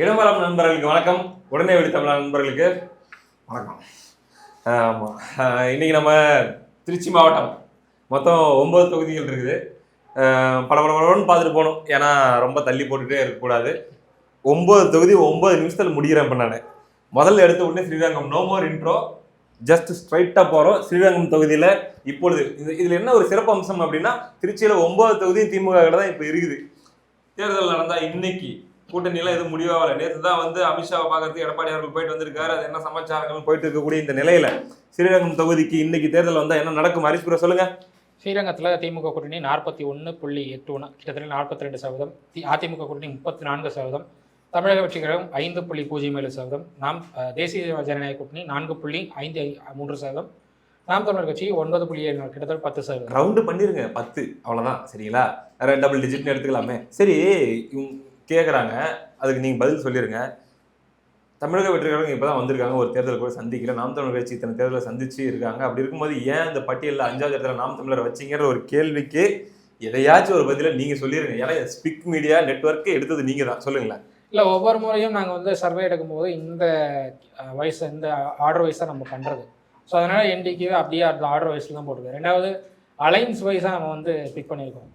இடம்பலம் நண்பர்களுக்கு வணக்கம். உடனே வெடி தமிழ் நண்பர்களுக்கு வணக்கம். ஆமாம், இன்னைக்கு நம்ம திருச்சி மாவட்டம் மொத்தம் 9 தொகுதிகள் இருக்குது. படபடன்னு பார்த்துட்டு போகணும், ஏன்னா ரொம்ப தள்ளி போட்டுகிட்டே இருக்கக்கூடாது. 9 தொகுதி 9 நிமிஷத்தில் முடிகிறேன். இப்போ நான் முதல்ல எடுத்த உடனே Srirangam, no more intro, just ஸ்ட்ரைட்டாக போகிறோம். ஸ்ரீரங்கம் தொகுதியில் இப்பொழுது இதில் என்ன ஒரு சிறப்பு அம்சம் அப்படின்னா, திருச்சியில் 9 தொகுதியும் திமுக தான் இப்போ இருக்குது. தேர்தல் நடந்தால் இன்னைக்கு கூட்டணியெல்லாம் எதுவும் முடிவாகல. நேற்று தான் வந்து அமித்ஷாவை பார்க்கறதுக்கு எடப்பாடி அவர்கள் போயிட்டு வந்திருக்காரு. அது என்ன சமாச்சாரங்கள் போயிட்டு இருக்கக்கூடிய இந்த நிலையில ஸ்ரீரங்கம் தொகுதிக்கு இன்னைக்கு தேர்தல் வந்தா என்ன நடக்கும்? ஹரிஸ்புரா சொல்லுங்க. ஸ்ரீரங்கத்தில் திமுக கூட்டணி 41.81, கிட்டத்தட்ட 42%. அதிமுக கூட்டணி 34%. தமிழக வெற்றிக் கழகம் 5.07%. நாம் தேசிய ஜனநாயக கூட்டணி 4.53%. நாம் தமிழர் கட்சி 9.7, கிட்டத்தட்ட 10%. ரவுண்டு பண்ணிருங்க, 10 அவ்வளோதான். சரிங்களா? டபுள் டிஜிட்னு எடுத்துக்கலாமே. சரி, கேட்குறாங்க, அதுக்கு நீங்கள் பதில் சொல்லிடுங்க. தமிழக வெற்றிக் கழகம் இப்போ தான் வந்திருக்காங்க, ஒரு தேர்தல் கூட சந்திக்கல. நாம் தமிழர் கட்சி இத்தனை தேர்தலை சந்திச்சு இருக்காங்க. அப்படி இருக்கும்போது ஏன் இந்த பட்டியலில் 5வது இடத்துல நாம் தமிழரை வச்சிங்கிற ஒரு கேள்விக்கு எதையாச்சும் ஒரு பதிலை நீங்கள் சொல்லிடுங்க. ஏன்னா ஸ்பிக் மீடியா நெட்வொர்க்கு எடுத்தது நீங்கள் தான். சொல்லுங்களேன். இல்லை, ஒவ்வொரு முறையும் நாங்கள் வந்து சர்வே எடுக்கும்போது இந்த ஆர்டர் வைஸாக நம்ம பண்ணுறது. ஸோ அதனால் என்டிக்கு அப்படியே அந்த ஆர்டர் வைஸில் தான் போட்டுருக்கோம். ரெண்டாவது அலைன்ஸ் வைஸாக நம்ம வந்து பிக் பண்ணியிருக்கோம்.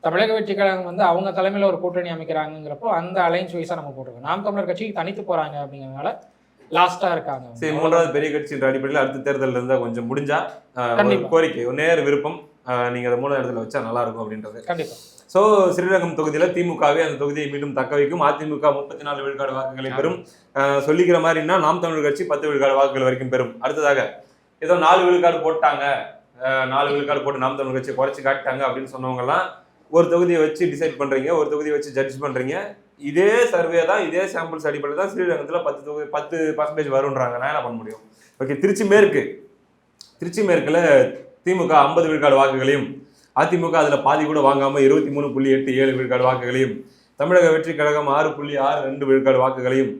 தமிழக வெற்றிக் கழகம் வந்து அவங்க தலைமையில் ஒரு கூட்டணி அமைக்கிறாங்கிறப்போ அந்த அலைன்ஸ் வைஸாக நம்ம போட்டிருக்கோம். நாம் தமிழர் கட்சி தனித்து போகிறாங்க அப்படிங்கிறதுனால லாஸ்ட்டாக இருக்காங்க. சரி, 3வது பெரிய கட்சின்ற அடிப்படையில் அடுத்த தேர்தலில் இருந்தால் கொஞ்சம் முடிஞ்சா கோரிக்கை, ஒரு நேர விருப்பம், நீங்கள் அதை 3வது இடத்துல வச்சா நல்லா இருக்கும் அப்படின்றது. கண்டிப்பாக. ஸோ ஸ்ரீரங்கம் தொகுதியில் திமுகவே அந்த தொகுதியை மீண்டும் தக்க வைக்கும். அதிமுக 34 விழுக்காடு வாக்குகளை பெறும். சொல்லிக்கிற மாதிரின்னா நாம் தமிழர் கட்சி 10 விழுக்காடு வாக்குகள் வரைக்கும் பெறும். அடுத்ததாக ஏதோ 4 விழுக்காடு போட்டாங்க, 4 விழுக்காடு போட்டு நாம் தமிழர் கட்சியை குறைச்சி காட்டாங்க அப்படின்னு சொன்னவங்கலாம் ஒரு தொகுதியை வச்சு டிசைட் பண்ணுறீங்க, ஒரு தொகுதியை வச்சு ஜட்ஜ் பண்ணுறீங்க. இதே சர்வே தான், இதே சாம்பிள்ஸ் அடிப்படையில் தான் ஸ்ரீரங்கத்தில் 10% வருன்றாங்க. நான் என்ன பண்ண முடியும்? ஓகே, திருச்சி மேற்கில் திமுக 50 விழுக்காடு வாக்குகளையும், அதிமுக அதில் பாதி கூட வாங்காமல் 23.87 விழுக்காடு வாக்குகளையும், தமிழக வெற்றிக் கழகம் 6.62 விழுக்காடு வாக்குகளையும்,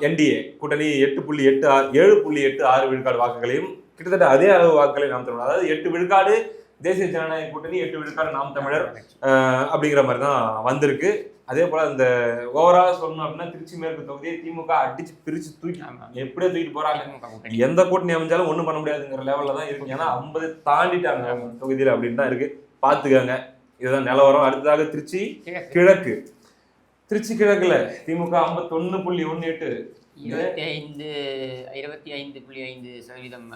என்டிஏ கூட்டணி 7.86 விழுக்காடு வாக்குகளையும், கிட்டத்தட்ட அதே அளவு வாக்குகளை நாம் தமிழர், அதாவது 8 விழுக்காடு தேசிய ஜனநாயக கூட்டணி, 8 விழுக்காடு நாம் தமிழர் அப்படிங்கிற மாதிரி தான் வந்திருக்கு. அதே போல இந்த ஓவரால் சொல்லணும் அப்படின்னா திருச்சி மேற்கு தொகுதியை திமுக அடிச்சு பிரிச்சு எப்படியே தூக்கிட்டு போறாங்க. எந்த கூட்டணி அமைஞ்சாலும் ஒன்றும் பண்ண முடியாதுங்கிற லெவல்ல தான் இருக்கு. ஏன்னா 50 தாண்டிட்டாங்க தொகுதியில் அப்படின்னு தான் இருக்கு. பார்த்துக்கங்க, இதுதான் நிலவரம். அடுத்ததாக திருச்சி கிழக்கு. திருச்சி கிழக்குல திமுக 51.18, 25.5%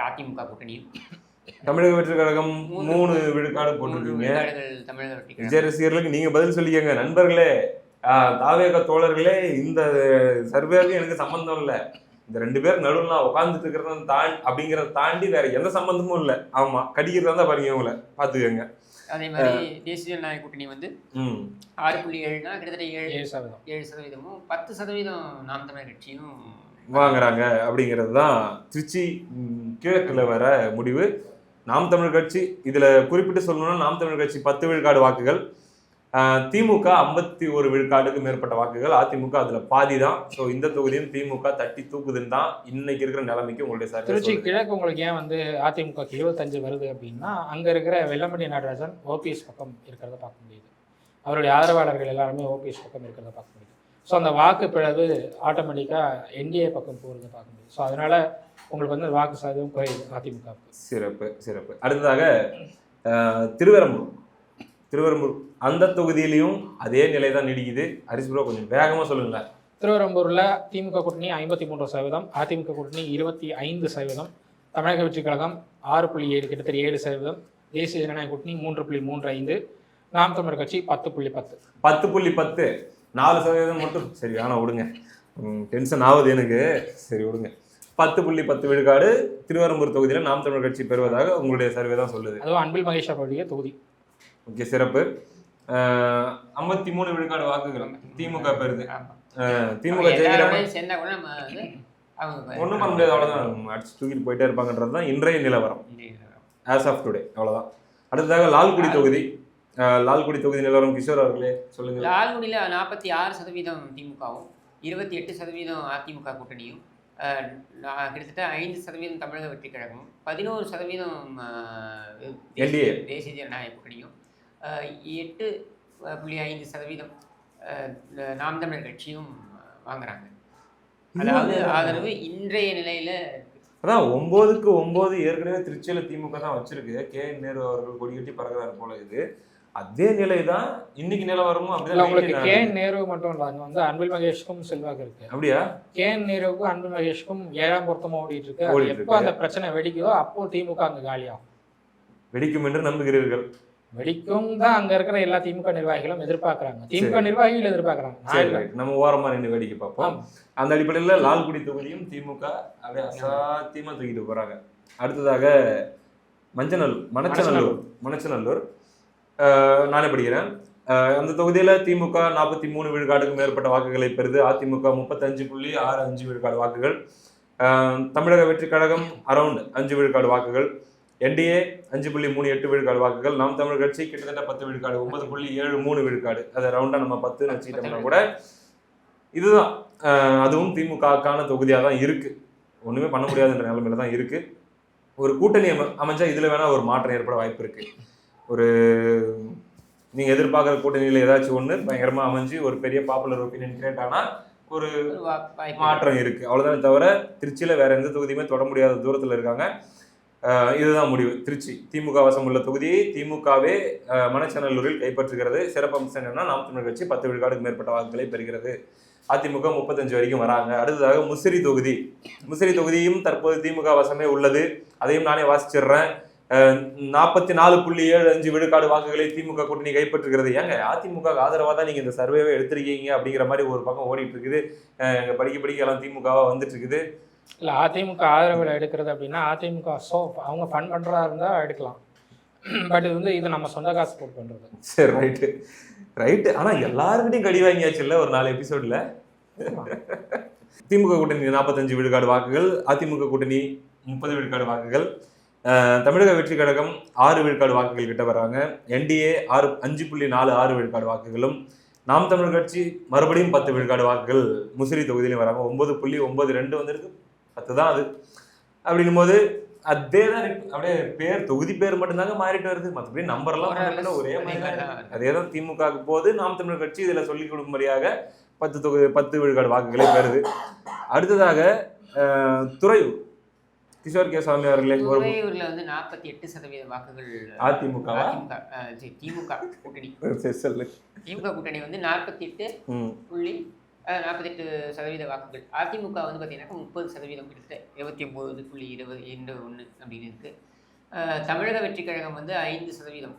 அதிமுக கூட்டணி. தமிழக வெற்றிக் கழகம் 3 விழுக்காடு போட்டிருக்கீங்க. விஜய் ரசிகர்களுக்கு நீங்க பதில் சொல்லிக்கங்க. நண்பர்களே, தாவேக தோழர்களே, இந்த சர்வேக்கு எனக்கு சம்பந்தம் இல்லை. இந்த 2 பேர் நடுவில் நான் உட்காந்துட்டு இருக்கிறத அப்படிங்கிறத தாண்டி வேற எந்த சம்பந்தமும் இல்லை. ஆமா, கடிக்கிறதா தான் பாருங்க, இவங்களை பார்த்துக்கங்க. அதே மாதிரி தேசிய ஜனநாயக கூட்டணி வந்து 6.7னா கிட்டத்தட்ட 7%, 10% நாம் தமிழர் கட்சியும் வாங்குறாங்க அப்படிங்கிறது தான் திருச்சி கிழக்குல வர முடிவு. நாம் தமிழர் கட்சி இதுல குறிப்பிட்டு சொல்லணும்னா நாம் தமிழர் கட்சி 10 விழுக்காடு வாக்குகள், திமுக 51 விழுக்காடுக்கு மேற்பட்ட வாக்குகள், அதிமுக அதுல பாதி தான். ஸோ இந்த தொகுதியும் திமுக தட்டி தூக்குதுன்னு தான் இன்னைக்கு இருக்கிற நிலைமைக்கு உங்களுடைய சார். திருச்சி கிழக்கு உங்களுக்கு ஏன் வந்து அதிமுக 25 வருது அப்படின்னா, அங்க இருக்கிற வெல்லமண்டி நடராஜன் ஓபிஎஸ் பக்கம் இருக்கிறத பார்க்க முடியுது. அவருடைய ஆதரவாளர்கள் எல்லாருமே ஓபிஎஸ் பக்கம் இருக்கிறத பார்க்க முடியுது. ஸோ அந்த வாக்கு பிளவு ஆட்டோமேட்டிக்காக என்டிஏ பக்கம் போகிறத பார்க்க முடியும். ஸோ அதனால உங்களுக்கு வந்து வாக்கு சதவீதம் குறையுது அதிமுக. சிறப்பு. அடுத்ததாக திருவெரும்பூர் அந்த தொகுதியிலையும் அதே நிலை தான் நீடிக்குது. ஹரிஸ்புரா கொஞ்சம் வேகமாக சொல்லுங்களேன். திருவெரும்பூரில் திமுக கூட்டணி 53%, அதிமுக கூட்டணி 25%, தமிழக வெற்றிக் கழகம் 6.7, கிட்டத்தட்ட 7%, தேசிய ஜனநாயக கூட்டணி 3.35, நாம் தமிழர் கட்சி 10.10. 4% மட்டும். சரி, ஆனால் விடுங்க, டென்ஷன் ஆகுது எனக்கு. சரி விடுங்க. 10.10 விழுக்காடு திருவெரும்பூர் தொகுதியில் நாம் தமிழர் கட்சி பெறுவதாக உங்களுடைய சர்வே தான் சொல்லுது. அதுவும் அன்பில் மகேஷ் அவருடைய தொகுதி. ஓகே, சிறப்பு. 53 விழுக்காடு வாக்குகள் திமுக பெறுது. திமுக ஒன்றும் பண்ண முடியாது, அவ்வளோதான். அடிச்சு தூக்கிட்டு போயிட்டே இருப்பாங்கன்றது தான் இன்றைய நிலவரம், ஆஸ் ஆஃப் டுடே. அவ்வளோதான். அடுத்ததாக லால்குடி தொகுதி நிலவரம் கிஷோர் அவர்களே சொல்லுங்க. லால்குடியில் 46% திமுகவும், 28% அதிமுக கூட்டணியும், கிட்டத்தட்ட 5% தமிழக வெற்றிக் கழகமும், 11% தேசிய ஜனநாயக கூட்டணியும், 8.5% நாம் தமிழர் கட்சியும் வாங்குறாங்க. அதாவது ஆதரவு இன்றைய நிலையில அதான் 9க்கு 9 ஏற்கனவே திருச்சியில திமுக தான் வச்சிருக்கு. கே.என். நேரு அவர்கள் கொடி கட்டி பறக்கிறாரு போல இது. அதே நிலை தான் இன்னைக்கு நிலவரமும் அப்படிதான். உங்களுக்கு கே.என். நேரு மட்டும் இல்லை, அங்கே வந்து அன்பில் மகேஷ்க்கும் செல்வாக்கு இருக்கு. அப்படியா? கே.என். நேருவுக்கும் அன்பில் மகேஷ்க்கும் 7ஆம் பொருத்தமா ஓடிட்டு இருக்கு. அது எப்போ அந்த பிரச்சனை வெடிக்குதோ அப்போ திமுக அங்கே காலியாகும். வெடிக்கும் என்று நம்புகிறீர்கள்? வெடிக்கும் தான் அங்க இருக்கிற எல்லா திமுக நிர்வாகிகளும் எதிர்பார்க்கறாங்க. திமுக நிர்வாகிகள் எதிர்பார்க்கறாங்க. நம்ம ஓரமா நின்று வேடிக்கை பார்ப்போம். அந்த அடிப்படையில் லால்குடி தொகுதியும் திமுக அப்படியே அசாத்தியமா தூக்கிட்டு போறாங்க. அடுத்ததாக மணச்சநல்லூர் நானே படிக்கிறேன். அந்த தொகுதியில திமுக 43 விழுக்காடுக்கும் மேற்பட்ட வாக்குகளை பெறுது. அதிமுக 35.65 விழுக்காடு வாக்குகள். தமிழக வெற்றி கழகம் அரௌண்ட் 5 விழுக்காடு வாக்குகள். என்டிஏ 5.38 விழுக்காடு வாக்குகள். நாம் தமிழர் கட்சி கிட்டத்தட்ட 10 விழுக்காடு, 9.73 விழுக்காடு. அதை ரவுண்டா நம்ம 10 வச்சுக்கிட்டோம்னா கூட இதுதான். அதுவும் திமுகக்கான தொகுதியாக தான் இருக்கு. ஒண்ணுமே பண்ண முடியாதுன்ற நிலைமையில தான் இருக்கு. ஒரு கூட்டணி அமைச்சா இதுல வேணா ஒரு மாற்றம் ஏற்பட வாய்ப்பு இருக்கு. ஒரு நீங்க எதிர்பார்க்குற கூட்டணியில ஏதாச்சும் ஒண்ணு பயங்கரமா அமைஞ்சு ஒரு பெரிய பாப்புலர் ஒப்பீனியன் கிரியேட் ஆனா ஒரு மாற்றம் இருக்கு. அவ்வளவுதானே தவிர திருச்சியில வேற எந்த தொகுதியுமே தொட முடியாத தூரத்துல இருக்காங்க. இதுதான் முடிவு. திருச்சி திமுக வசம் உள்ள தொகுதியை திமுகவே மணச்சநல்லூரில் கைப்பற்றுகிறது. சிறப்பம்சம் என்னன்னா நாம் தமிழர் கட்சி 10 விழுக்காடுக்கு மேற்பட்ட வாக்குகளை பெறுகிறது. அதிமுக 35 வரைக்கும் வராங்க. அடுத்ததாக முசிறி தொகுதியும் தற்போது திமுக வசமே உள்ளது. அதையும் நானே வாசிச்சிடுறேன். 44.75 விழுக்காடு வாக்குகளை திமுக கூட்டணி கைப்பற்றுகிறது. ஏங்க அதிமுக ஆதரவா தான் நீங்க இந்த சர்வேவை எடுத்திருக்கீங்க அப்படிங்கிற மாதிரி ஒரு பக்கம் ஓடிட்டு இருக்குது. எங்க படிக்க எல்லாம் திமுகவா வந்துட்டு இருக்குது. இல்லை, அதிமுக ஆதரவில் எடுக்கிறது அப்படின்னா அதிமுக அவங்க ஃபண்ட் பண்ணுறதா இருந்தால் எடுக்கலாம். பட் இது வந்து இது நம்ம சொந்த காசு போட்டு பண்ணுறது. சரி, ரைட்டு. ஆனால் எல்லாருக்கிட்டையும் கடி வாங்கியாச்சு இல்லை ஒரு 4 எபிசோடில். திமுக கூட்டணி 45 விழுக்காடு வாக்குகள், அதிமுக கூட்டணி 30 விழுக்காடு வாக்குகள், தமிழக வெற்றி கழகம் 6 விழுக்காடு வாக்குகள் கிட்ட வர்றாங்க. என்டிஏ 5.46 விழுக்காடு வாக்குகளும், நாம் தமிழர் கட்சி மறுபடியும் 10 விழுக்காடு வாக்குகள் முசிறி தொகுதியிலையும் வராங்க. 9.92 வந்துருக்கு. 10 தான் அது. அப்படின்னும் போது அதே தான் அப்படியே தொகுதி பேர் மட்டும்தாங்க மாறிட்டு வருது. மற்றபடி நம்பர்லாம் ஒரே மாதிரி. அதே தான் திமுகவுக்கு போது. நாம் தமிழர் கட்சி இதுல சொல்லிக் கொடுக்கும்படியாக 10 விழுக்காடு வாக்குகளை பெறுது. அடுத்ததாக துறையூர் கிஷோர் கே சாமி அவர்களே, துறையூர்ல வந்து 48% வாக்குகள் அதிமுக கூட்டணி. திமுக கூட்டணி வந்து 48% வாக்குகள். அதிமுக வந்து பார்த்தீங்கன்னா 30% கிட்டத்தட்ட 29.21 அப்படின்னு இருக்கு. தமிழக வெற்றி கழகம் வந்து 5%.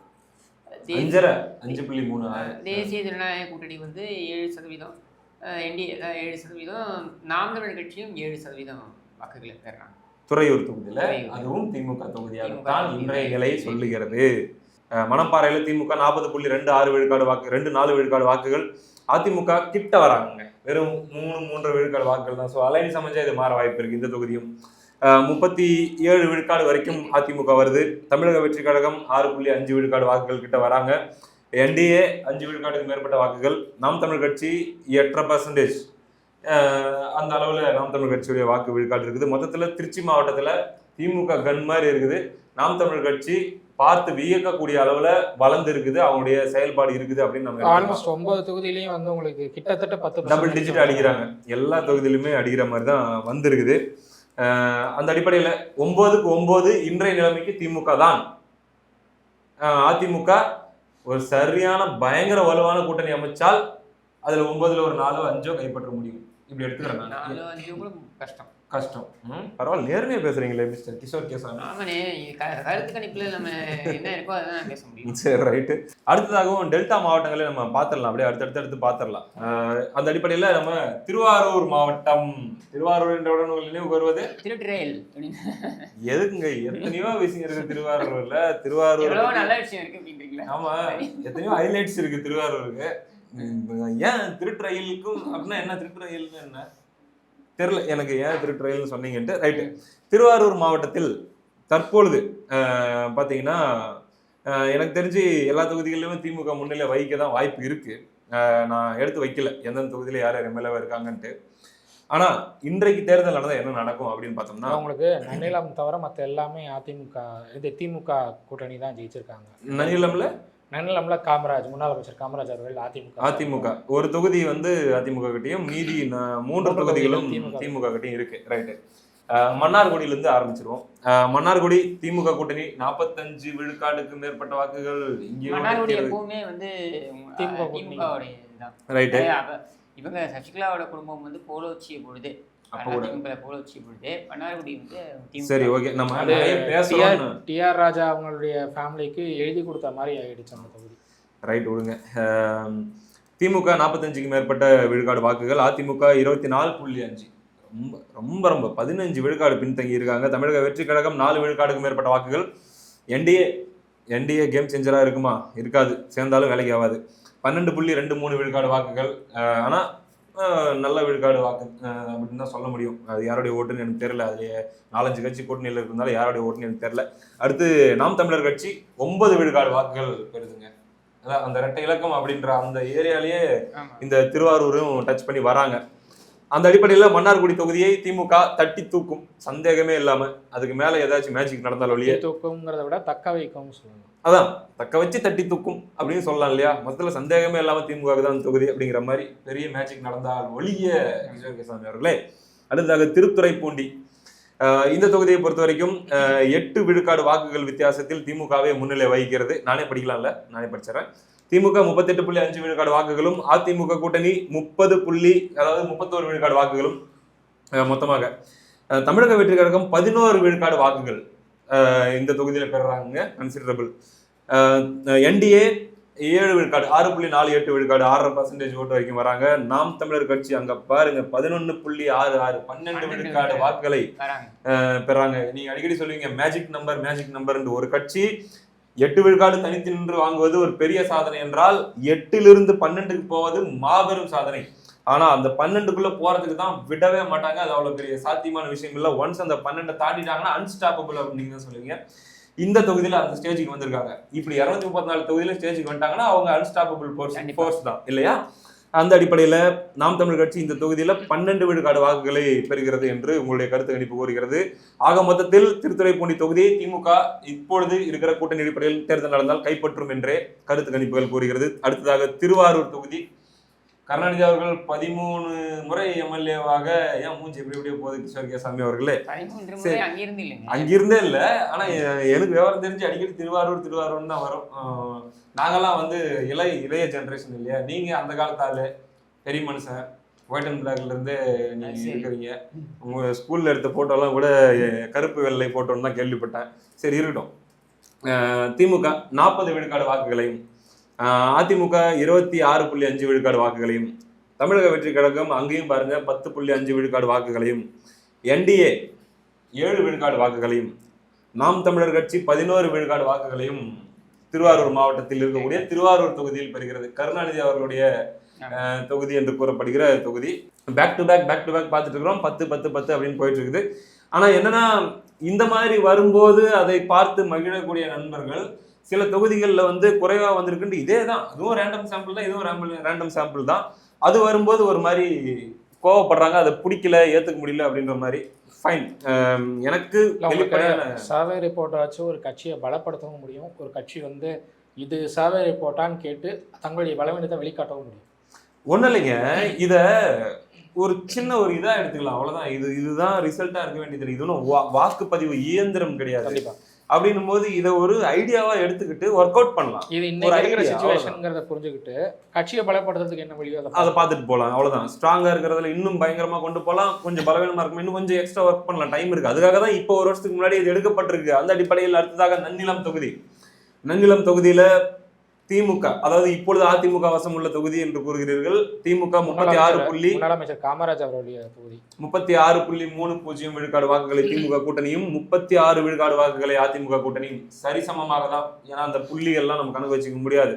5.3. தேசிய ஜனநாயக கூட்டணி வந்து 7%. என்டிஏ 7%. நாம் தமிழர் கட்சியும் 7% வாக்குகளை பெறாங்க. துறையூர் தொகுதியில அதுவும் திமுக தொகுதியாக தான் இன்றைய நிலை சொல்லுகிறது. மணப்பாறையில திமுக 40.26 விழுக்காடு வாக்கு, 4 விழுக்காடு வாக்குகள். அதிமுக கிட்ட வராங்க, வெறும் 3 விழுக்காடு வாக்குகள் தான். ஸோ அலைன்ஸ் அமைஞ்சா இது மாற வாய்ப்பு இருக்கு. இந்த தொகுதியும் 37 விழுக்காடு வரைக்கும் அதிமுக வருது. தமிழக வெற்றி கழகம் 6.5 விழுக்காடு வாக்குகள் கிட்ட வராங்க. என்டிஏ 5 விழுக்காடுக்கு மேற்பட்ட வாக்குகள். நாம் தமிழ் கட்சி 8% அந்த அளவில் நாம் தமிழ் கட்சியுடைய வாக்கு விழுக்காடு இருக்குது. மொத்தத்தில் திருச்சி மாவட்டத்தில் திமுக கன் மாதிரி இருக்குது. நாம் தமிழ் கட்சி பார்த்து வியக்கக்கூடிய அளவில் வளர்ந்து இருக்குது, அவங்களுடைய செயல்பாடு இருக்குது அப்படின்னு நம்ம ஆல்மோஸ்ட் 9 தொகுதியிலையும் வந்து உங்களுக்கு கிட்டத்தட்ட 10 டபுள் டிஜிட் அடிக்கிறாங்க. எல்லா தொகுதியிலுமே அடிக்கிற மாதிரி தான் வந்திருக்குது. அந்த அடிப்படையில் 9க்கு 9 இன்றைய நிலைமைக்கு திமுக தான். அதிமுக ஒரு சரியான பயங்கர வலுவான கூட்டணி அமைச்சால் அதில் 9ல் ஒரு 4-5 கைப்பற்ற முடியும். இப்படி எடுத்துக்கிறேன். கஷ்டம். பரவாயில்ல, நேர்மையா பேசுறீங்களே மிஸ்டர் கிஷோர் கே சாமி. கருத்து கணிப்புல நம்ம என்ன இருக்கோ அதான் பேச முடியும். சரி, ரைட்டு. அடுத்ததாகவும் டெல்டா மாவட்டங்களே நம்ம பார்த்துடலாம். அப்படியே அடுத்தடுத்து பார்த்துடலாம். அந்த அடிப்படையில் நம்ம திருவாரூர் மாவட்டம், திருவாரூர் என்ற உடனே நினைவுக்கு வருவது திருட்டுறையில். எதுக்குங்க, எத்தனையோ விஷயம் இருக்கு திருவாரூர்ல. திருவாரூர் நல்ல விஷயம் இருக்கு அப்படின்றீங்களா? ஆமா, எத்தனையோ ஹைலைட்ஸ் இருக்கு திருவாரூருக்கு. ஏன் திருட்டுறையிலுக்கும் அப்படின்னா என்ன, திருட்டுறையில்னு என்ன தெரியல எனக்கு, ஏன் திருட்டுறையில்னு சொன்னீங்கன்ட்டு. ரைட்டு. திருவாரூர் மாவட்டத்தில் தற்பொழுது பார்த்தீங்கன்னா எனக்கு தெரிஞ்சு எல்லா தொகுதிகளிலுமே திமுக முன்னிலை வகிக்க தான் வாய்ப்பு இருக்கு. நான் எடுத்து வைக்கல எந்தெந்த தொகுதியில் யார் எம்எல்ஏவா இருக்காங்கன்ட்டு. ஆனா இன்றைக்கு தேர்தல் நடந்தால் என்ன நடக்கும் அப்படின்னு பார்த்தோம்னா, உங்களுக்கு நன்னிலம் தவிர மற்ற எல்லாமே அதிமுக திமுக கூட்டணி தான் ஜெயிச்சிருக்காங்க. நன்னிலம்ல நன்னிலம்ல காமராஜ், முன்னாள் அமைச்சர் காமராஜ் அவர்கள் அதிமுக ஒரு தொகுதி வந்து அதிமுக கிட்டையும், மீதி 3 தொகுதிகளும் திமுக கிட்டையும் இருக்கு. ரைட்டு. மன்னார்குடியிலிருந்து ஆரம்பிச்சிருவோம். மன்னார்குடி திமுக கூட்டணி 45 விழுக்காடுக்கு மேற்பட்ட வாக்குகள் இங்கே. மன்னார்குடி எப்பவுமே வந்து திமுக ரைட்டு. இவங்க சசிகலாவோட குடும்பம் வந்து போலோச்சிய பொழுது சரி, ஓகே. நம்ம டிஆர் ராஜா அவங்களுடைய ஃபேமிலிக்கு எழுதி கொடுத்த மாதிரி ஆயிடுச்சு அந்த தொகுதி. ரைட், விடுங்க. திமுக 45க்கு மேற்பட்ட விழுக்காடு வாக்குகள், அதிமுக 24.5. ரொம்ப ரொம்ப ரொம்ப 15 விழுக்காடு பின்தங்கி இருக்காங்க. தமிழக வெற்றி கழகம் 4 விழுக்காடுக்கு மேற்பட்ட வாக்குகள். என்டிஏ கேம் சேஞ்சரா இருக்குமா? இருக்காது, சேர்ந்தாலும் வேலைக்கு ஆகாது. 12.23 விழுக்காடு வாக்குகள். ஆனால் நல்ல விழுக்காடு வாக்கு அப்படின்னு தான் சொல்ல முடியும். அது யாருடைய ஓட்டுன்னு எனக்கு தெரியல. அதுலேயே 4-5 கட்சி கூட்டணியில் இருந்தாலும் யாருடைய ஓட்டுன்னு எனக்கு தெரியல. அடுத்து நாம் தமிழர் கட்சி 9 விழுக்காடு வாக்குகள் பெறுதுங்க. அதான் அந்த இரட்டை இலக்கம் அப்படின்ற அந்த ஏரியாலேயே இந்த திருவாரூரும் டச் பண்ணி வராங்க. அந்த அடிப்படையில் மன்னார்குடி தொகுதியை திமுக தட்டி தூக்கும், சந்தேகமே இல்லாம. அதுக்கு மேல ஏதாச்சும் மேஜிக் நடந்தாலும் ஒழிய தூக்கும்ங்கிறத விட தக்க வைக்கும் சொல்லணும். அதான் தக்க வச்சு தட்டி தூக்கும் அப்படின்னு சொல்லலாம் இல்லையா? மொத்தத்துல சந்தேகமே இல்லாம திமுக தான் தொகுதி அப்படிங்கிற மாதிரி பெரிய மேஜிக் நடந்தால் ஒழிய கிஷோர்சாமி அவர்களே. அடுத்ததாக திருத்துறைப்பூண்டி. இந்த தொகுதியை பொறுத்த வரைக்கும் 8 விழுக்காடு வாக்குகள் வித்தியாசத்தில் திமுகவே முன்னிலை வகிக்கிறது. நானே படிக்கலாம்ல, நானே படிச்சிடறேன். திமுக 38.5 விழுக்காடு வாக்குகளும், அதிமுக கூட்டணி 31 விழுக்காடு வாக்குகளும் மொத்தமாக. தமிழக வெற்றி கழகம் 11 விழுக்காடு வாக்குகள் இந்த தொகுதியில பெறாங்க, கன்சிடரபிள். என்டிஏ 7 விழுக்காடு, 6.48 விழுக்காடு, 6.5% ஓட்டு வரைக்கும் வராங்க. நாம் தமிழர் கட்சி அங்க பாருங்க 11.66, 12 விழுக்காடு வாக்குகளை பெறாங்க. நீங்க அடிக்கடி சொல்லுவீங்க மேஜிக் நம்பர். ஒரு கட்சி 8 விழுக்காடு தனித்து நின்று வாங்குவது ஒரு பெரிய சாதனை என்றால் 8லிருந்து 12க்கு போவது மாபெரும் சாதனை. ஆனா அந்த 12க்குள்ள போறதுக்கு தான் விடவே மாட்டாங்க. அது அவ்வளவு பெரிய சாத்தியமான விஷயம் இல்லை. ஒன்ஸ் அந்த 12 தாண்டிட்டாங்கன்னா அன்ஸ்டாப்பபிள் அப்படின்னு நீங்க சொல்லுவீங்க. இந்த தொகுதியில அந்த ஸ்டேஜுக்கு வந்திருக்காங்க. இப்படி 234 தொகுதியில ஸ்டேஜுக்கு வந்துட்டாங்கன்னா அவங்க அன்ஸ்டாப்பபிள் ஃபோர்ஸ் தான் இல்லையா? அந்த அடிப்படையில நாம் தமிழர் கட்சி இந்த தொகுதியில 12 விழுக்காடு வாக்குகளை பெறுகிறது என்று உங்களுடைய கருத்து கணிப்பு கூறுகிறது. ஆக மொத்தத்தில் திருத்துறைப்பூண்டி தொகுதியை திமுக இப்பொழுது இருக்கிற கூட்டணி அடிப்படையில் தேர்தல் நடந்தால் கைப்பற்றும் என்றே கருத்து கணிப்புகள் கூறுகிறது. அடுத்ததாக திருவாரூர் தொகுதி. கருணாநிதி அவர்கள் 13 முறை எம்எல்ஏவாக, ஏன் மூஞ்சி எப்படி எப்படியோ போகுது கிஷோர்சாமி அவர்களே? அங்கிருந்தே இல்ல. ஆனா எனக்கு விவரம் தெரிஞ்சு அடிக்கடி திருவாரூர்னு தான் வரும். நாங்கெல்லாம் வந்து இளைய ஜெனரேஷன் இல்லையா? நீங்க அந்த காலத்தால பெரிய மனுஷன், ஒயிட் அண்ட் பிளாக்ல இருந்து நீங்க இருக்கிறீங்க. உங்க ஸ்கூல்ல எடுத்த போட்டோலாம் கூட கருப்பு வெள்ளை போட்டோன்னு தான் கேள்விப்பட்டேன். சரி, இருக்கட்டும். திமுக 40 விழுக்காடு வாக்குகளையும், அதிமுக 26.5 விழுக்காடு வாக்குகளையும், தமிழக வெற்றி கழகம் அங்கேயும் பாருங்க 10.5 விழுக்காடு வாக்குகளையும், என்டிஏ 7 விழுக்காடு வாக்குகளையும், நாம் தமிழர் கட்சி 11 விழுக்காடு வாக்குகளையும் திருவாரூர் மாவட்டத்தில் இருக்கக்கூடிய திருவாரூர் தொகுதியில் பெறுகிறது. கருணாநிதி அவர்களுடைய தொகுதி என்று கூறப்படுகிற தொகுதி. பேக் டு பேக் பார்த்துட்டு இருக்கிறோம். 10 அப்படின்னு போயிட்டு இருக்குது. ஆனா என்னன்னா, இந்த மாதிரி வரும்போது அதை பார்த்து மகிழக்கூடிய நண்பர்கள் சில தொகுதிகளில் வந்து குறைவா வந்திருக்குன்னு இதே தான், அதுவும் ரேண்டம் சாம்பிள் தான், இதுவும் ரேண்டம் சாம்பிள் தான். அது வரும்போது ஒரு மாதிரி கோவப்படுறாங்க, அதை பிடிக்கல, ஏத்துக்க முடியல அப்படின்ற மாதிரி. ஃபைன். எனக்கு சர்வே ரிப்போர்ட்டை வச்சு ஒரு கட்சியை பலப்படுத்தவும் முடியும். ஒரு கட்சி வந்து இது சர்வே ரிப்போர்ட்டான்னு கேட்டு தங்களுடைய பலவீனத்தை வெளிக்காட்டவும் முடியும். ஒன்றும் இல்லைங்க, இதை ஒரு சின்ன ஒரு இதாக எடுத்துக்கலாம், அவ்வளோதான். இதுதான் ரிசல்ட்டாக இருக்க வேண்டியது. இது ஒன்றும் வாக்குப்பதிவு இயந்திரம் கிடையாது. கண்டிப்பாக. அப்படின்னும் போது இதை ஒரு ஐடியாவா எடுத்துக்கிட்டு ஒர்க் அவுட் பண்ணலாம். இது இன்னைக்கு சிச்சுவேஷன்ங்கிறத புரிஞ்சுக்கிட்டு கட்சியை பலப்படுத்துறதுக்கு என்ன வழியோ அதை பார்த்துட்டு போகலாம், அவ்வளவுதான். ஸ்ட்ராங்கா இருக்கிறதுல இன்னும் பயங்கரமா கொண்டு போகலாம், கொஞ்சம் பலவீனமா இருக்கும் இன்னும் கொஞ்சம் எக்ஸ்ட்ரா ஒர்க் பண்ணலாம், டைம் இருக்கு. அதுக்காக தான் இப்போ ஒரு வருஷத்துக்கு முன்னாடி இது எடுக்கப்பட்டிருக்கு. அந்த அடிப்படையில் அடுத்ததாக நன்னிலம் தொகுதியில திமுக, அதாவது இப்பொழுது அதிமுக வசம் உள்ள தொகுதி என்று கூறுகிறீர்கள். திமுக 36 காமராஜ் அவருடைய தொகுதி 36.30 விழுக்காடு வாக்குகளை திமுக கூட்டணியும் 36 விழுக்காடு வாக்குகளை அதிமுக கூட்டணியும் சரிசமமாக தான். ஏன்னா அந்த புள்ளிகள்லாம் நம்ம கணக்கு வச்சுக்க முடியாது.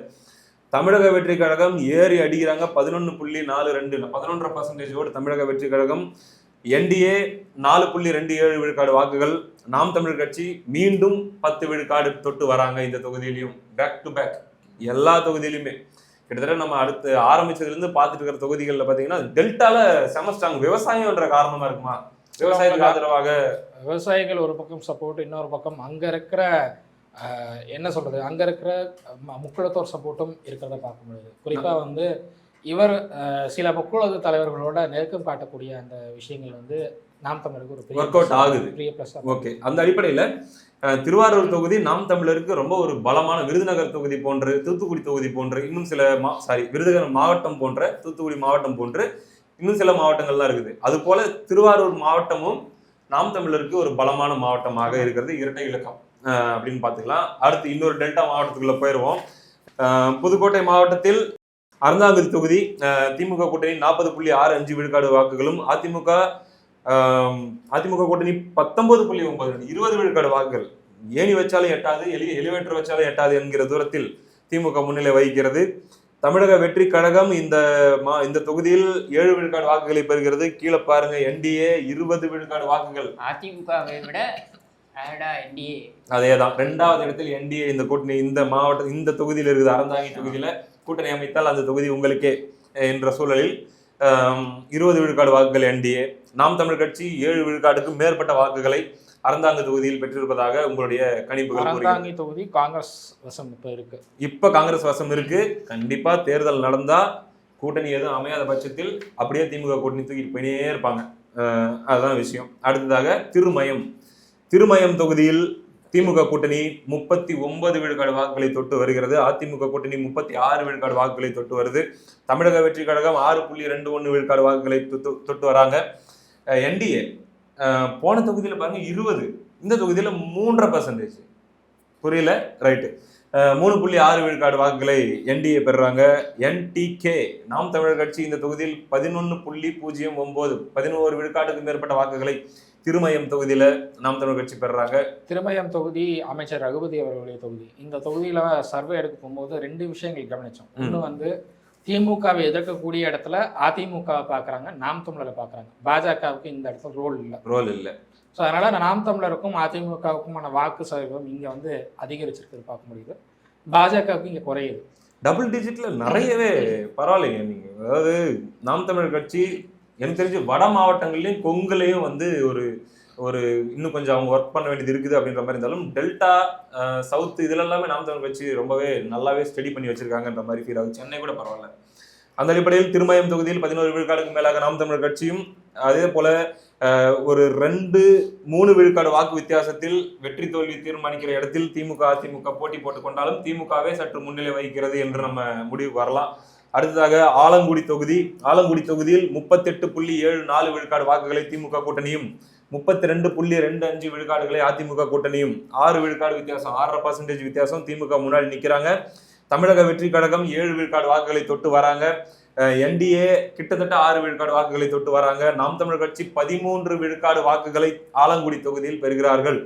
தமிழக வெற்றி கழகம் ஏறி அடிக்கிறாங்க 11.42, 11% தமிழக வெற்றி கழகம். என்டிஏ 4.27 விழுக்காடு வாக்குகள். நாம் தமிழர் கட்சி மீண்டும் 10 விழுக்காடு தொட்டு வராங்க. இந்த தொகுதியிலையும் பேக் டு பேக் எல்லா தொகுதியிலுமே கிட்டத்தட்ட நம்ம அடுத்து ஆரம்பிச்சதுலேருந்து பார்த்துட்டு இருக்கிற தொகுதிகளில் பார்த்தீங்கன்னா டெல்டால செமஸ்டாங் விவசாயம்ன்ற காரணமா இருக்குமா? விவசாயத்துக்கு ஆதரவாக விவசாயிகள் ஒரு பக்கம் சப்போர்ட், இன்னொரு பக்கம் அங்கே இருக்கிற என்ன சொல்கிறது, அங்கே இருக்கிற முக்குளத்தோர் சப்போர்ட்டும் இருக்கிறத பார்க்க முடியுது. குறிப்பாக வந்து இவர் சில முக்குளத்து தலைவர்களோட நெருக்கம் காட்டக்கூடிய அந்த விஷயங்கள் வந்து நாம் தமிழருக்கு ஒரு ஒர்க் அவுட் ஆகுது. பெரிய ப்ளஸ். ஓகே, அந்த அடிப்படையில் திருவாரூர் தொகுதி நாம் தமிழருக்கு ரொம்ப ஒரு பலமான, விருதுநகர் தொகுதி போன்று, தூத்துக்குடி தொகுதி போன்று, இன்னும் சில விருதுநகர் மாவட்டம் போன்ற, தூத்துக்குடி மாவட்டம் போன்று இன்னும் சில மாவட்டங்கள்லாம் இருக்குது. அது போல திருவாரூர் மாவட்டமும் நாம் தமிழருக்கு ஒரு பலமான மாவட்டமாக இருக்கிறது இரட்டை இலக்கம் அப்படின்னு பார்த்துக்கலாம். அடுத்து இன்னொரு டெல்டா மாவட்டத்துக்குள்ள போயிடுவோம். புதுக்கோட்டை மாவட்டத்தில் அறந்தாங்குடி தொகுதி திமுக கூட்டணி 40.65 விழுக்காடு வாக்குகளும், அதிமுக கூட்டணி 19.9 20 விழுக்காடு வாக்குகள். ஏணி வச்சாலும் எட்டாது, எலிவேட்டர் வச்சாலும் எட்டாது என்கிற தூரத்தில் திமுக முன்னிலை வகிக்கிறது. தமிழக வெற்றி கழகம் இந்த தொகுதியில் 7 விழுக்காடு வாக்குகளை பெறுகிறது. கீழே பாருங்க, என்டிஏ 20 விழுக்காடு வாக்குகள். அதிமுகவை விட என்டிஏ அதேதான், 2வது இடத்தில் என்டிஏ இந்த கூட்டணி இந்த தொகுதியில் இருக்குது. அறந்தாங்கி தொகுதியில கூட்டணி அமைத்தால் அந்த தொகுதி உங்களுக்கே என்ற சூழலில் 20 விழுக்காடு வாக்குகள் என்டிஏ. நாம் தமிழர் கட்சி 7 விழுக்காடுக்கும் மேற்பட்ட வாக்குகளை அறந்தாங்கி தொகுதியில் பெற்றிருப்பதாக உங்களுடைய கணிப்புகள். அறந்தாங்கி தொகுதி காங்கிரஸ் வசம் இப்ப காங்கிரஸ் வசம் இருக்கு. கண்டிப்பா தேர்தல் நடந்தா கூட்டணி எதுவும் அமையாத பட்சத்தில் அப்படியே திமுக கூட்டணி தூக்கிட்டு போயினே இருப்பாங்க. அதுதான் விஷயம். அடுத்ததாக திருமயம் தொகுதியில் திமுக கூட்டணி 39 விழுக்காடு வாக்குகளை தொட்டு வருகிறது. அதிமுக கூட்டணி 36 விழுக்காடு வாக்குகளை தொட்டு வருது. தமிழக வெற்றி கழகம் 6.21 விழுக்காடு வாக்குகளை தொட்டு வராங்க. என்டிஏ போன தொகுதியில பாருங்க 20, இந்த தொகுதியில 3.5%. புரியல, ரைட்டு. 3.6 விழுக்காடு வாக்குகளை என்டிஏ பெறுறாங்க. என்டிகே நாம் தமிழர் கட்சி இந்த தொகுதியில் 11.09 11 விழுக்காட்டுக்கு மேற்பட்ட வாக்குகளை திருமயம் தொகுதியில நாம் தமிழர் கட்சி பெறுறாங்க. திருமயம் தொகுதி அமைச்சர் ரகுபதி அவர்களுடைய தொகுதி. இந்த தொகுதியில சர்வே எடுக்க போகும்போது 2 விஷயங்கள் கவனிச்சோம். ஒன்று வந்து திமுகவை எதிர்க்கக்கூடிய இடத்துல அதிமுகவை பார்க்குறாங்க, நாம் தமிழரை பார்க்குறாங்க. பாஜகவுக்கு இந்த இடத்துல ரோல் இல்லை. ஸோ அதனால நாம் தமிழருக்கும் அதிமுகவுக்குமான வாக்கு சதவீதம் இங்கே வந்து அதிகரிச்சிருக்கிறது பார்க்க முடியுது. பாஜகவுக்கு இங்கே குறையுது. டபுள் டிஜிட்ல நிறையவே பரவாயில்லைங்க. நீங்க அதாவது நாம் தமிழர் கட்சி எனக்கு தெரிஞ்சு வட மாவட்டங்கள்லையும் கொங்குலையும் வந்து ஒரு இன்னும் கொஞ்சம் அவங்க ஒர்க் பண்ண வேண்டியது இருக்குது அப்படின்ற மாதிரி இருந்தாலும், டெல்டா சவுத் இதுல எல்லாமே நாம் தமிழர் கட்சி ரொம்பவே நல்லாவே ஸ்டடி பண்ணி வச்சிருக்காங்கன்ற மாதிரி ஃபீல் ஆகுது. சென்னை கூட பரவாயில்ல. அந்த அடிப்படையில் திருமயம் தொகுதியில் 11 விழுக்காடுக்கு மேலாக நாம் தமிழர் கட்சியும், அதே போல ஒரு 2-3 விழுக்காடு வாக்கு வித்தியாசத்தில் வெற்றி தோல்வி தீர்மானிக்கிற இடத்தில் திமுக அதிமுக போட்டி போட்டுக் கொண்டாலும் திமுகவே சற்று முன்னிலை வகிக்கிறது என்று நம்ம முடிவு வரலாம். அடுத்ததாக ஆலங்குடி தொகுதியில் 38.74 விழுக்காடு வாக்குகளை திமுக கூட்டணியும், 32.25 விழுக்காடுகளை அதிமுக கூட்டணியும், 6 விழுக்காடு வித்தியாசம், 6.5% வித்தியாசம் திமுக முன்னாடி நிற்கிறாங்க. தமிழக வெற்றி கழகம் 7 விழுக்காடு வாக்குகளை தொட்டு வராங்க. என்டிஏ கிட்டத்தட்ட 6 விழுக்காடு வாக்குகளை தொட்டு வராங்க. நாம் தமிழர் கட்சி 13 விழுக்காடு வாக்குகளை ஆலங்குடி தொகுதியில் பெறுகிறார்கள்.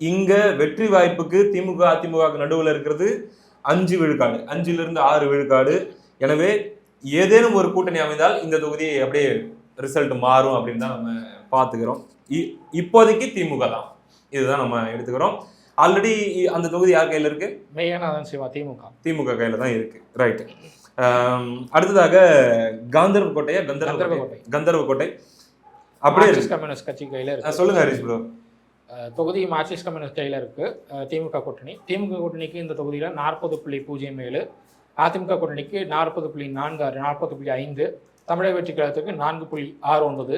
இங்க வெற்றி வாய்ப்புக்கு திமுக அதிமுக நடுவில் இருக்கிறது 5 விழுக்காடு, 5லிருந்து 6 விழுக்காடு. எனவே ஏதேனும் ஒரு கூட்டணி அமைந்தால் இந்த தொகுதியை அப்படியே ரிசல்ட் மாறும் அப்படின்னு தான் நம்ம பார்த்துக்கிறோம். இப்போதைக்கு திமுக தான், இதுதான் நம்ம எடுத்துக்கிறோம். ஆல்ரெடி அந்த தொகுதி யார் கையில் இருக்கு? மெய்யநாதன் சிவா திமுக கையில தான் இருக்கு. ரைட். அடுத்ததாக கந்தர்வ கோட்டை அப்படியே கம்யூனிஸ்ட் கட்சி கையில இருக்கு. சொல்லுங்க ஹரிஷ் ப்ரோ. தொகுதி மார்க்சிஸ்ட் கம்யூனிஸ்ட் கையில இருக்கு. திமுக கூட்டணிக்கு இந்த தொகுதியில 40.07, அதிமுக கூட்டணிக்கு 40.46, 40.5, தமிழக வெற்றி கழகத்துக்கு 4.69,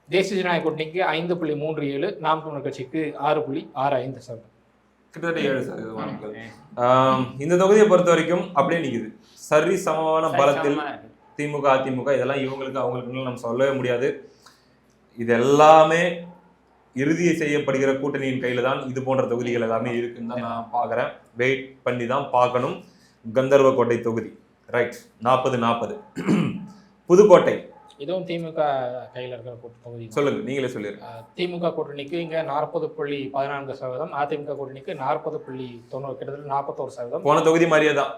தேசிய ஜனநாயக கூட்டணிக்கு 5.37, நாம் தமிழர் கட்சிக்கு 6.65%. கிட்டத்தட்ட 7%. இந்த தொகுதியை பொறுத்த வரைக்கும் அப்படியே நிக்குது. சரி சமமான பலத்தில் திமுக அதிமுக இதெல்லாம் இவங்களுக்கு அவங்களுக்கு நம்ம சொல்லவே முடியாது. இது எல்லாமே இறுதி செய்யப்படுகிற கூட்டணியின் கையில தான் இது போன்ற தொகுதிகள் எல்லாமே இருக்குன்னு தான் நான் பாக்குறேன். வெயிட் பண்ணி தான் பார்க்கணும். கந்தர்வ கோட்டை தொகுதி ரைட் 40-40. புதுக்கோட்டை இதுவும் திமுக கையில் இருக்கிற தொகுதி. சொல்லுங்க, நீங்களே சொல்லிருங்க. திமுக கூட்டணிக்கு இங்க 40.14%, அதிமுக கூட்டணிக்கு 40.90, கிட்டத்தட்ட 41%. போன தொகுதி மாதிரியே தான்,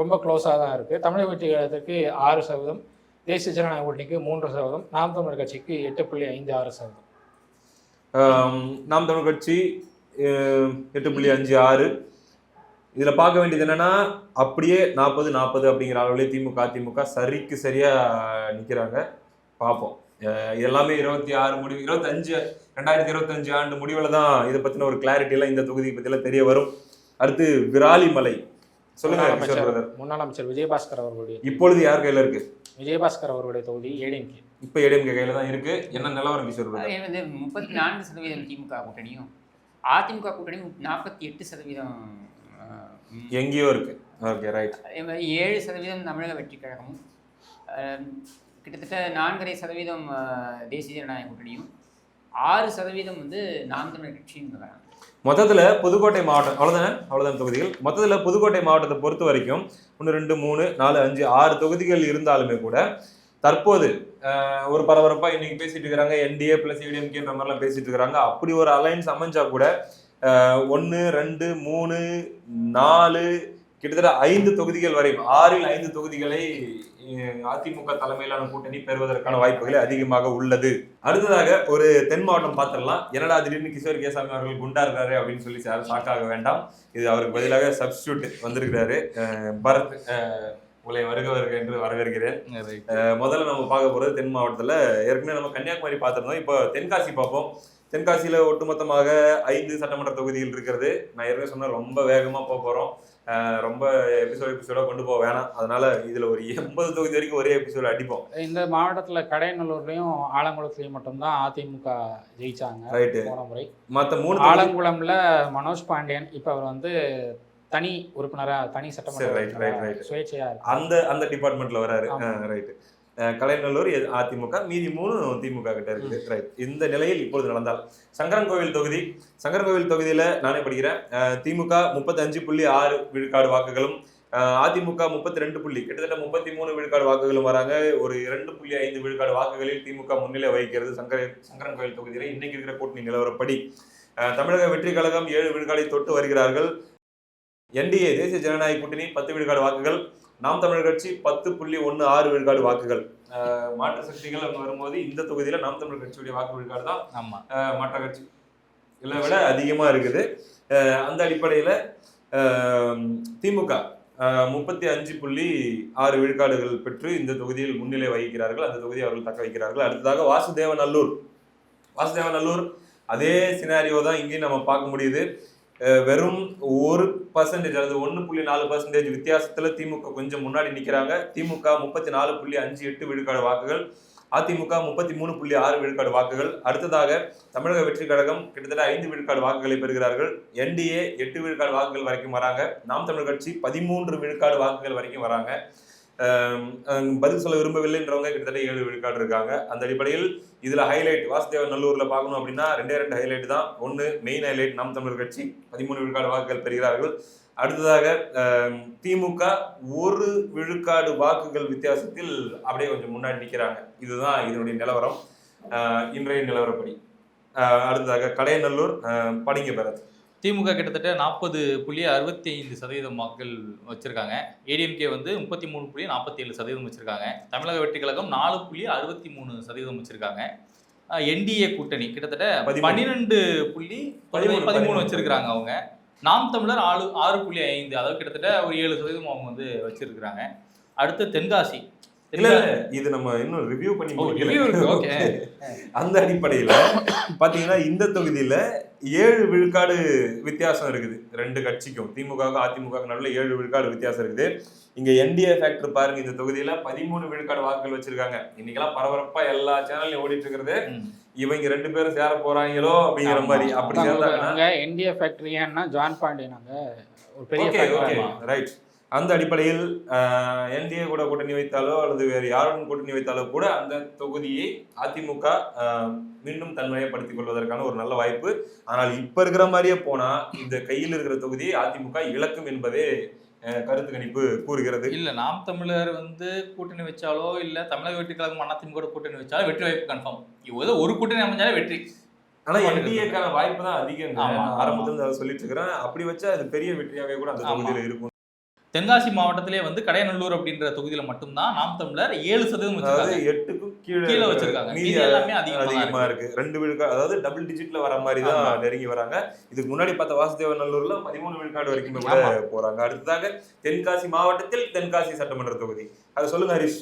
ரொம்ப க்ளோஸாக தான் இருக்கு. தமிழக வெற்றி கழகத்துக்கு 6%, தேசிய ஜனநாயக கூட்டணிக்கு 3%, நாம் தமிழர் கட்சிக்கு 8.56%. நாம் தமிழர் கட்சி 8.56. இதில் பார்க்க வேண்டியது என்னன்னா, அப்படியே 40-40 அப்படிங்கிற அளவுலேயே திமுக அதிமுக சரிக்கு சரியா நிற்கிறாங்க. பார்ப்போம் எல்லாமே 26 முடிவு 2025 ஆண்டு முடிவில் தான் இதை பற்றின ஒரு கிளாரிட்டி எல்லாம் இந்த தொகுதியை பற்றியெல்லாம் தெரிய வரும். அடுத்து விராலிமலை. சொல்லுங்க கிஷோர் பிரதர். முன்னாள் அமைச்சர் விஜயபாஸ்கர் அவர்களுடைய இப்பொழுது யார் கையில இருக்கு? விஜயபாஸ்கர் அவர்களுடைய தொகுதி ஏடிஎம்கே. இப்போ ஏடிஎம்கே கையில தான் இருக்கு. என்ன நிலவரம் கிஷோர் பிரதர்? அது வந்து 34% திமுக கூட்டணியும் அதிமுக கூட்டணியும் 48% எங்கேயோ இருக்கு. Okay right. அதே மாதிரி 7% தமிழக வெற்றி கழகமும் கிட்டத்தட்ட 4.5% தேசிய ஜனநாயக கூட்டணியும் 6% வந்து நாம் தமிழர் கட்சியும் வராங்க. மொத்தத்தில் புதுக்கோட்டை மாவட்டம் அவ்வளோதான் தொகுதிகள். மொத்தத்தில் புதுக்கோட்டை மாவட்டத்தை பொறுத்த வரைக்கும் 1 2 3 4 5 6 தொகுதிகள் இருந்தாலுமே கூட தற்போது ஒரு பரபரப்பாக இன்னைக்கு பேசிட்டு இருக்கிறாங்க. என்டிஏ பிளஸ் ஏடிஎம்கேன்ற மாதிரிலாம் பேசிட்டு இருக்கிறாங்க. அப்படி ஒரு அலைன்ஸ் அமைஞ்சா கூட 1 2 3 4 கிட்டத்தட்ட 5 தொகுதிகள் வரை 6ல் 5 தொகுதிகளை அதிமுக தலைமையிலான கூட்டணி பெறுவதற்கான வாய்ப்புகளே அதிகமாக உள்ளது. அடுத்ததாக ஒரு தென் மாவட்டம் பார்த்துடலாம். என்னடா திடீர்னு கிஷோர் கேசாமி அவர்கள் குண்டா இருக்காரு அப்படின்னு சொல்லி யாரும் ஷாக்காக வேண்டாம். இது அவருக்கு பதிலாக சப்ஸ்டியூட் வந்திருக்கிறாரு. பரத், உங்களை வருக என்று வரவேற்கிறேன். முதல்ல நம்ம பார்க்க போறது தென் மாவட்டத்துல ஏற்கனவே நம்ம கன்னியாகுமரி பார்த்திருந்தோம். இப்போ தென்காசி பார்ப்போம். தென்காசியில ஒட்டுமொத்தமாக 5 சட்டமன்ற தொகுதிகள் இருக்கிறது. நான் ஏற்கனவே சொன்ன ரொம்ப வேகமா போறோம். ரொம்ப எபிசோட கொண்டு போக வேணாம். அதனால இதுல ஒரு 80 தொகுதி வரைக்கும் ஒரே எபிசோட அடிப்போம். இந்த மாவட்டத்துல கடையநல்லூர்லயும் ஆலங்குளத்துலயும் மட்டும்தான் அதிமுக ஜெயிச்சாங்க போன முறை. மற்ற 3 ஆலங்குளம்ல மனோஜ் பாண்டியன் இப்ப அவர் வந்து தனி உறுப்பினரா தனி சட்டமன்ற சுயேட்சையா அந்த டிபார்ட்மெண்ட்ல வராரு. ரைட். கடையநல்லூர் அதிமுக, மீதி 3 திமுக கிட்ட இருக்குது. ரைட். இந்த நிலையில் இப்பொழுது நடந்தால் சங்கரன்கோவில் தொகுதியில நானே படிக்கிறேன். திமுக 35.6 விழுக்காடு வாக்குகளும், அதிமுக 32 கிட்டத்தட்ட 33 விழுக்காடு வாக்குகளும் வராங்க. ஒரு 2.5 விழுக்காடு வாக்குகளில் திமுக முன்னிலை வகிக்கிறது சங்கரன்கோவில் தொகுதியில இன்னைக்கு இருக்கிற கூட்டணி நிலவரப்படி. தமிழக வெற்றி கழகம் 7 விழுக்காடை தொட்டு வருகிறார்கள். என்டிஏ தேசிய ஜனநாயக கூட்டணி 10 விழுக்காடு வாக்குகள், நாம் தமிழர் கட்சி 10.16 விழுக்காடு வாக்குகள். மாற்று சக்திகள் அவங்க வரும்போது இந்த தொகுதியில நாம் தமிழர் கட்சியுடைய வாக்கு விழுக்காடு தான் மாற்ற கட்சி இல்லை விட அதிகமா இருக்குது. அந்த அடிப்படையில திமுக 35.6 விழுக்காடுகள் பெற்று இந்த தொகுதியில் முன்னிலை வகிக்கிறார்கள். அந்த தொகுதியை அவர்கள் தக்க வைக்கிறார்கள். அடுத்ததாக வாசுதேவநல்லூர் அதே சினாரியோ தான் இங்கேயும் நம்ம பார்க்க முடியுது. வெறும் 1% அல்லது 1.4% வித்தியாசத்துல திமுக கொஞ்சம் முன்னாடி நிக்கிறாங்க. திமுக 34.58 விழுக்காடு வாக்குகள், அதிமுக 33.6 விழுக்காடு வாக்குகள். அடுத்ததாக தமிழக வெற்றி கழகம் கிட்டத்தட்ட 5 விழுக்காடு வாக்குகளை பெறுகிறார்கள். என்டிஏ 8 விழுக்காடு வாக்குகள் வரைக்கும் வராங்க. நாம் தமிழர் கட்சி 13 விழுக்காடு வாக்குகள் வரைக்கும் வராங்க. பதில் சொல்ல விரும்பவில்லைன்றவங்க கிட்டத்தட்ட 7 விழுக்காடு இருக்காங்க. அந்த அடிப்படையில் இதுல ஹைலைட் வாசுதேவநல்லூர்ல பார்க்கணும் அப்படின்னா 2 ஹைலைட் தான். ஒன்று மெயின் ஹைலைட், நாம் தமிழர் கட்சி 13 விழுக்காடு வாக்குகள் பெறுகிறார்கள். அடுத்ததாக திமுக 1 விழுக்காடு வாக்குகள் வித்தியாசத்தில் அப்படியே கொஞ்சம் முன்னாடி நிற்கிறாங்க. இதுதான் இதனுடைய நிலவரம் இன்றைய நிலவரப்படி. அடுத்ததாக கடையநல்லூர் படிங்க பெறது. திமுக கிட்டத்தட்ட 40.65% வாக்குகள் வச்சிருக்காங்க. ஏடிஎம்கே வந்து 33.47% வச்சிருக்காங்க. தமிழக வெற்றி கழகம் 4.63% வச்சிருக்காங்க. என்டிஏ கூட்டணி கிட்டத்தட்ட 12.13 வச்சிருக்காங்க அவங்க. நாம் தமிழர் 6.5, அதாவது கிட்டத்தட்ட ஒரு 7% அவங்க வந்து வச்சிருக்காங்க. அடுத்து தென்காசி. இல்ல இது நம்ம இன்னும் ரிவ்யூ பண்ணி ஓகே. அந்த அடிப்படையில பாத்தீங்கன்னா இந்த தொகுதியில 7 விழுக்காடு வித்தியாசம் இருக்குது ரெண்டு கட்சிக்கும். திமுக அதிமுக நடுவில் 7 விழுக்காடு வித்தியாசம் இருக்குது. இங்க என்டிஏ ஃபேக்டர் பாருங்க, இந்த தொகுதியில 13 விழுக்காடு வாக்குகள் வச்சிருக்காங்க. இன்னைக்கெல்லாம் பரபரப்பா எல்லா சேனல்லையும் ஓடிட்டு இருக்கிறது இவங்க 2 பேரும் சேர போறாங்களோ அப்படிங்கிற மாதிரி. அப்படி சேர்ந்தாங்க என்டிஏ ஃபேக்டரி ஏன்னா ஜான் பாண்டியன் ஒரு பெரிய ரைட். அந்த அடிப்படையில் என்டிஏ கூட கூட்டணி வைத்தாலோ அல்லது வேறு யாருடன் கூட்டணி வைத்தாலோ கூட அந்த தொகுதியை அதிமுக மீண்டும் தன்மையப்படுத்திக் கொள்வதற்கான ஒரு நல்ல வாய்ப்பு. ஆனால் இப்ப இருக்கிற மாதிரியே போனா இந்த கையில் இருக்கிற தொகுதியை அதிமுக இழக்கும் என்பதே கருத்து கணிப்பு கூறுகிறது. இல்ல நாம் தமிழர் வந்து கூட்டணி வச்சாலோ இல்ல தமிழக வெற்றி கழகம் அதிமுக கூட்டணி வச்சாலோ வெற்றி வாய்ப்பு கன்ஃபார்ம். இவ்வளவு ஒரு கூட்டணி அமைஞ்சாலே வெற்றி. ஆனா என்டிஏக்கான வாய்ப்பு தான் அதிகம். ஆரம்பத்துல அதை சொல்லிட்டு இருக்கிறேன். அப்படி வச்சா அது பெரிய வெற்றியாவே கூட அந்த தொகுதியில இருக்கும். தென்காசி மாவட்டத்திலே வந்து கடையநல்லூர் அப்படின்ற தொகுதியில மட்டும்தான் நாம் தமிழர் 7% வச்சிருக்காங்க. 8க்கும் கீழே வச்சிருக்காங்க. எல்லாமே அதிகமா இருக்கு. 2 விழுக்காடு, அதாவது டபுள் டிஜிட்ல வர மாதிரி தான் நெருங்கி வராங்க. இதுக்கு முன்னாடி பார்த்த வாசுதேவநல்லூர்ல 13 விழுக்காடு வரைக்கும் கூட போறாங்க. அடுத்ததாக தென்காசி மாவட்டத்தில் தென்காசி சட்டமன்ற தொகுதி, அதை சொல்லுங்க ஹரிஷ்.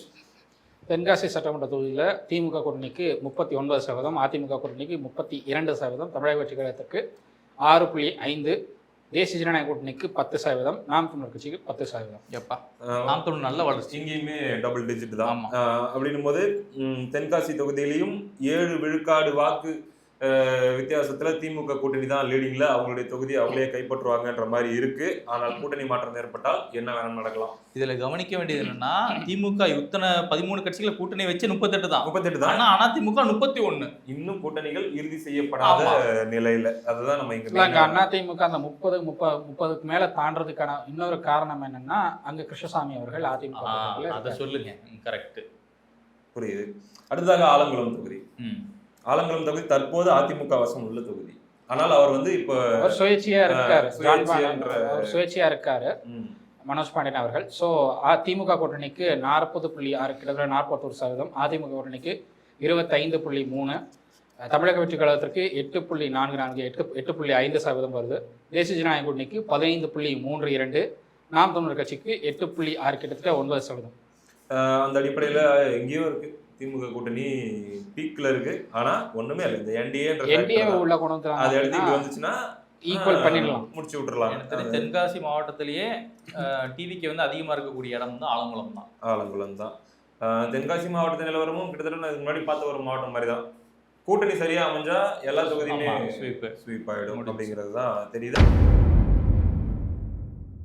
தென்காசி சட்டமன்ற தொகுதியில் திமுக கூட்டணிக்கு 39%, அதிமுக கூட்டணிக்கு 32%, தமிழக வெற்றி கழகத்திற்கு 6.5, தேசிய ஜனநாயக கூட்டணிக்கு 10%, நாம் தமிழர் கட்சிக்கு 10%. எப்பா நாம் தமிழ் நல்ல வளர்ச்சி. இங்கேயுமே டபுள் டிஜிட் தான். ஆமா. அப்படின்னும் போது தென்காசி தொகுதியிலையும் 7 விழுக்காடு வாக்கு வித்தியாசத்துல திமுக கூட்டணி தான் லீடிங்ல, அவங்களுடைய தொகுதி அவங்களே கைப்பற்றுவாங்கன்ற மாதிரி இருக்கு. ஆனால் கூட்டணி மாற்றம் ஏற்பட்டால் என்ன வேணாலும் நடக்கலாம். இதுல கவனிக்க வேண்டியது என்னன்னா, திமுக இத்தனை 13 கட்சிகளை கூட்டணி வச்சு 38 தான். 38 தான். ஆனா அதிமுக 31. இன்னும் கூட்டணிகள் இறுதி செய்யப்படாத நிலையில. அதுதான் நம்ம இங்க அதிமுக அந்த 30க்கு மேல தாண்டறதுக்கான இன்னொரு காரணம் என்னன்னா, அங்க கிருஷ்ணசாமி அவர்கள் அதிமுக அதை சொல்லுங்க. கரெக்ட், புரியுது. அடுத்ததாக ஆலங்குளம் தொகுதி. ஆலங்குளம் தொகுதி தற்போது அதிமுக வசம் உள்ள தொகுதி. ஆனால் அவர் வந்து இப்போ சுயேட்சையா இருக்காரு மனோஜ் பாண்டியன் அவர்கள். ஸோ திமுக கூட்டணிக்கு 40.6, கிட்டத்தட்ட 41%, அதிமுக கூட்டணிக்கு 25.3, தமிழக வெற்றி கழகத்திற்கு 8.44, 8.5% வருது. தேசிய ஜனநாயக கூட்டணிக்கு 15.32, நாம் தமிழர் கட்சிக்கு 8.6, கிட்டத்தட்ட 9%. அந்த அடிப்படையில் எங்கேயோ இருக்கு திமுக கூட்டணி பீக்ல இருக்கு. ஆனா ஒண்ணுமே இல்லை, இந்த என்டிஏ உள்ள கொண்டு வந்து அது எடுத்து வந்துச்சுன்னா ஈக்குவல் பண்ணிடலாம், முடிச்சு விட்டுறலாம். தென்காசி மாவட்டத்திலேயே டிவிக்கு வந்து அதிகமா இருக்கக்கூடிய இடம் வந்து ஆலங்குளம் தான். ஆலங்குளம் தான். தென்காசி மாவட்ட நிலவரமும் கிட்டத்தட்ட நான் முன்னாடி பார்த்த ஒரு மாவட்டம் மாதிரி தான். கூட்டணி சரியா அமைஞ்சா எல்லா தொகுதியுமே ஸ்வீப் ஆயிடும் அப்படிங்கிறது தான் தெரியுது.